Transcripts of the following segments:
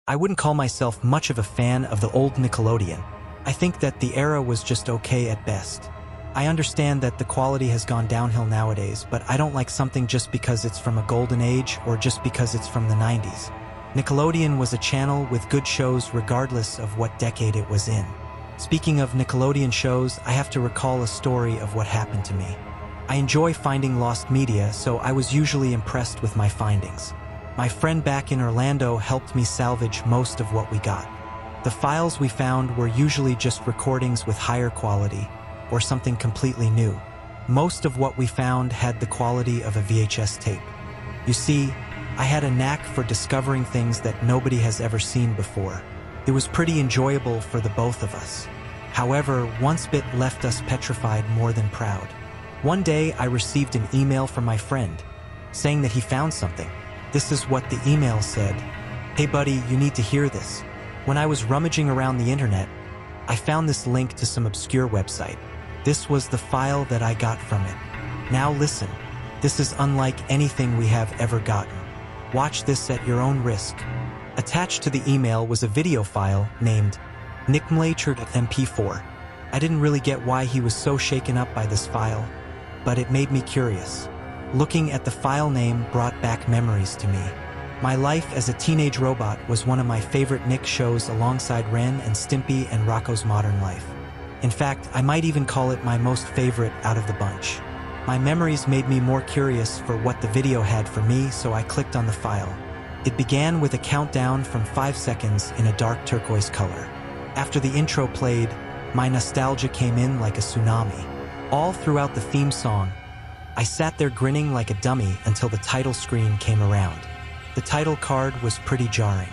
I wouldn't call myself much of a fan of the old Nickelodeon. I think that the era was just okay at best. I understand that the quality has gone downhill nowadays, but I don't like something just because it's from a golden age or just because it's from the 90s. Nickelodeon was a channel with good shows regardless of what decade it was in. Speaking of Nickelodeon shows, I have to recall a story of what happened to me. I enjoy finding lost media, so I was usually impressed with my findings. My friend back in Orlando helped me salvage most of what we got. The files we found were usually just recordings with higher quality, or something completely new. Most of what we found had the quality of a VHS tape. You see, I had a knack for discovering things that nobody has ever seen before. It was pretty enjoyable for the both of us. However, one bit left us petrified more than proud. One day, I received an email from my friend, saying that he found something. This is what the email said. "Hey buddy, you need to hear this. When I was rummaging around the internet, I found this link to some obscure website. This was the file that I got from it. Now listen, this is unlike anything we have ever gotten. Watch this at your own risk." Attached to the email was a video file named Mlaatr MP4. I didn't really get why he was so shaken up by this file, but it made me curious. Looking at the file name brought back memories to me. My life as a teenage robot was one of my favorite Nick shows alongside Ren and Stimpy and Rocko's Modern Life. In fact, I might even call it my most favorite out of the bunch. My memories made me more curious for what the video had for me, so I clicked on the file. It began with a countdown from 5 seconds in a dark turquoise color. After the intro played, my nostalgia came in like a tsunami. All throughout the theme song, I sat there grinning like a dummy until the title screen came around. The title card was pretty jarring.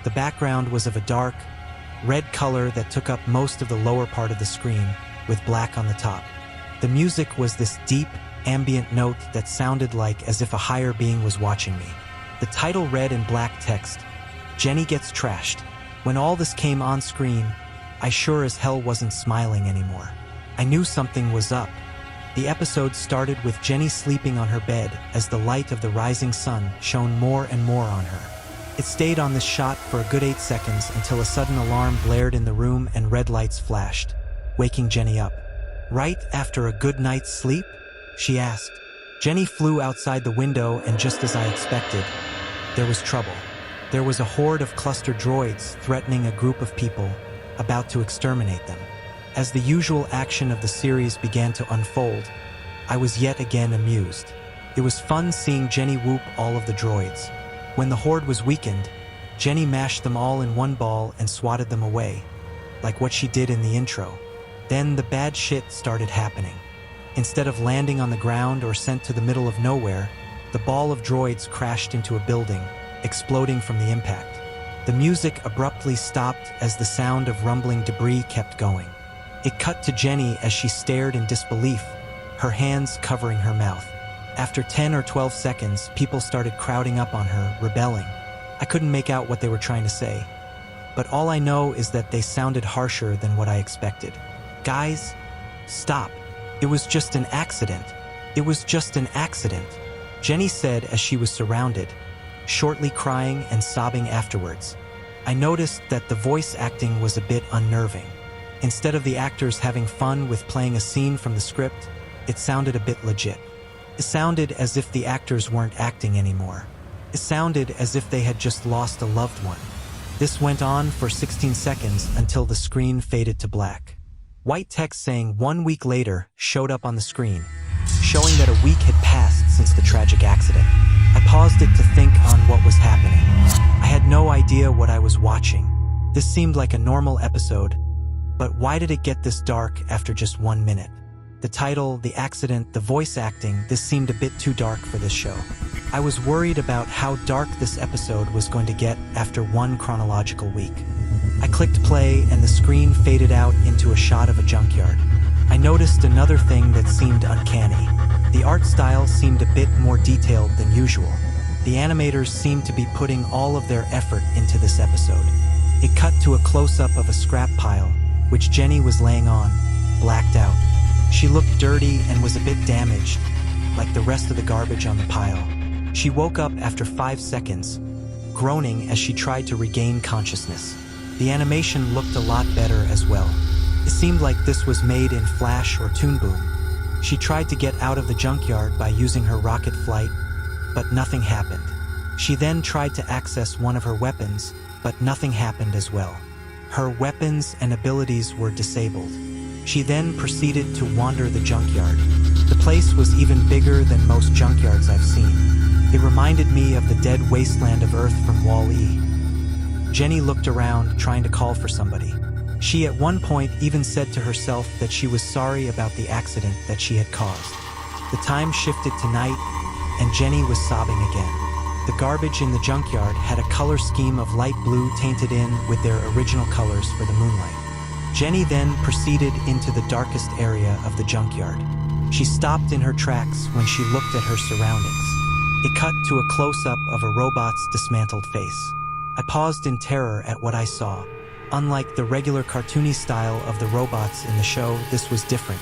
The background was of a dark, red color that took up most of the lower part of the screen, with black on the top. The music was this deep, ambient note that sounded like as if a higher being was watching me. The title read in black text, "Jenny Gets Trashed." When all this came on screen, I sure as hell wasn't smiling anymore. I knew something was up. The episode started with Jenny sleeping on her bed as the light of the rising sun shone more and more on her. It stayed on this shot for a good 8 seconds until a sudden alarm blared in the room and red lights flashed, waking Jenny up. "Right after a good night's sleep?" she asked. Jenny flew outside the window, and just as I expected, there was trouble. There was a horde of cluster droids threatening a group of people, about to exterminate them. As the usual action of the series began to unfold, I was yet again amused. It was fun seeing Jenny whoop all of the droids. When the horde was weakened, Jenny mashed them all in one ball and swatted them away, like what she did in the intro. Then the bad shit started happening. Instead of landing on the ground or sent to the middle of nowhere, the ball of droids crashed into a building, exploding from the impact. The music abruptly stopped as the sound of rumbling debris kept going. It cut to Jenny as she stared in disbelief, her hands covering her mouth. After 10 or 12 seconds, people started crowding up on her, rebelling. I couldn't make out what they were trying to say, but all I know is that they sounded harsher than what I expected. "Guys, stop. It was just an accident. It was just an accident," Jenny said as she was surrounded, shortly crying and sobbing afterwards. I noticed that the voice acting was a bit unnerving. Instead of the actors having fun with playing a scene from the script, it sounded a bit legit. It sounded as if the actors weren't acting anymore. It sounded as if they had just lost a loved one. This went on for 16 seconds until the screen faded to black. White text saying 1 week later showed up on the screen, showing that a week had passed since the tragic accident. I paused it to think on what was happening. I had no idea what I was watching. This seemed like a normal episode, but why did it get this dark after just 1 minute? The title, the accident, the voice acting, this seemed a bit too dark for this show. I was worried about how dark this episode was going to get after 1 chronological week. I clicked play and the screen faded out into a shot of a junkyard. I noticed another thing that seemed uncanny. The art style seemed a bit more detailed than usual. The animators seemed to be putting all of their effort into this episode. It cut to a close-up of a scrap pile, which Jenny was laying on, blacked out. She looked dirty and was a bit damaged, like the rest of the garbage on the pile. She woke up after 5 seconds, groaning as she tried to regain consciousness. The animation looked a lot better as well. It seemed like this was made in Flash or Toon Boom. She tried to get out of the junkyard by using her rocket flight, but nothing happened. She then tried to access one of her weapons, but nothing happened as well. Her weapons and abilities were disabled. She then proceeded to wander the junkyard. The place was even bigger than most junkyards I've seen. It reminded me of the dead wasteland of Earth from Wall-E. Jenny looked around, trying to call for somebody. She at one point even said to herself that she was sorry about the accident that she had caused. The time shifted to night, and Jenny was sobbing again. The garbage in the junkyard had a color scheme of light blue tainted in with their original colors for the moonlight. Jenny then proceeded into the darkest area of the junkyard. She stopped in her tracks when she looked at her surroundings. It cut to a close-up of a robot's dismantled face. I paused in terror at what I saw. Unlike the regular cartoony style of the robots in the show, this was different.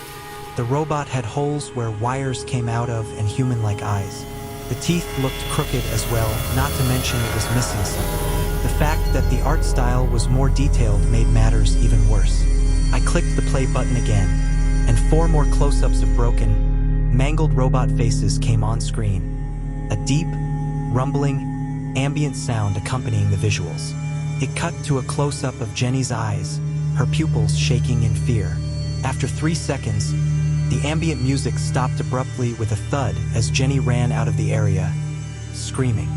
The robot had holes where wires came out of and human-like eyes. The teeth looked crooked as well, not to mention it was missing some. The fact that the art style was more detailed made matters even worse. I clicked the play button again, and 4 more close-ups of broken, mangled robot faces came on screen. A deep, rumbling, ambient sound accompanying the visuals. It cut to a close-up of Jenny's eyes, her pupils shaking in fear. After 3 seconds, the ambient music stopped abruptly with a thud as Jenny ran out of the area, screaming.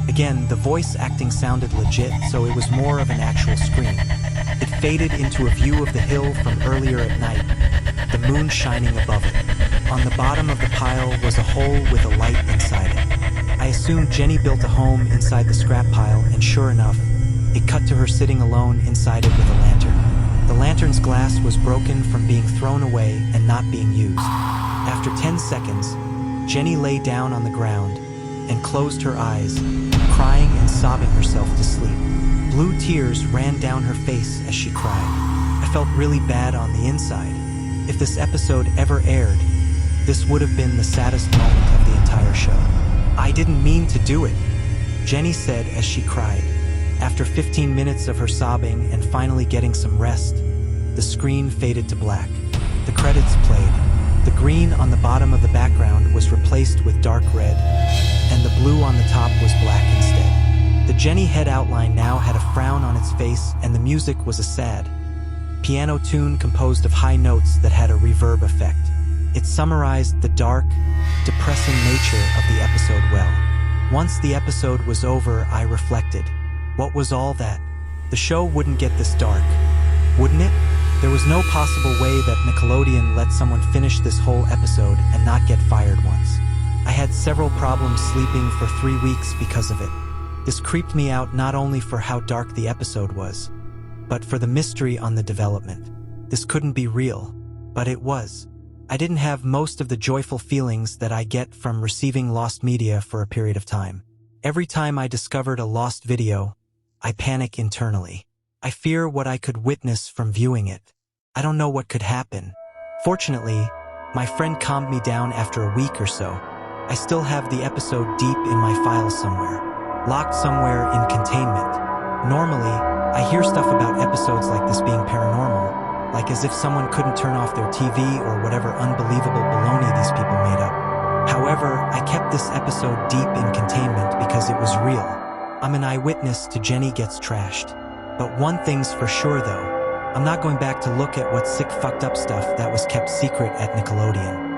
Again, the voice acting sounded legit, so it was more of an actual scream. It faded into a view of the hill from earlier at night, the moon shining above it. On the bottom of the pile was a hole with a light inside it. I assumed Jenny built a home inside the scrap pile, and sure enough, it cut to her sitting alone inside it with a lantern. The lantern's glass was broken from being thrown away and not being used. After 10 seconds, Jenny lay down on the ground and closed her eyes, crying and sobbing herself to sleep. Blue tears ran down her face as she cried. I felt really bad on the inside. If this episode ever aired, this would have been the saddest moment of the entire show. I didn't mean to do it, Jenny said as she cried. After 15 minutes of her sobbing and finally getting some rest, the screen faded to black. The credits played. The green on the bottom of the background was replaced with dark red, and the blue on the top was black instead. The Jenny head outline now had a frown on its face, and the music was a sad piano tune composed of high notes that had a reverb effect. It summarized the dark, depressing nature of the episode well. Once the episode was over, I reflected. What was all that? The show wouldn't get this dark, wouldn't it? There was no possible way that Nickelodeon let someone finish this whole episode and not get fired once. I had several problems sleeping for 3 weeks because of it. This creeped me out not only for how dark the episode was, but for the mystery on the development. This couldn't be real, but it was. I didn't have most of the joyful feelings that I get from receiving lost media for a period of time. Every time I discovered a lost video, I panic internally. I fear what I could witness from viewing it. I don't know what could happen. Fortunately, my friend calmed me down after a week or so. I still have the episode deep in my files somewhere, locked somewhere in containment. Normally, I hear stuff about episodes like this being paranormal, like as if someone couldn't turn off their TV or whatever unbelievable baloney these people made up. However, I kept this episode deep in containment because it was real. I'm an eyewitness to Jenny gets trashed. But one thing's for sure though, I'm not going back to look at what sick fucked up stuff that was kept secret at Nickelodeon.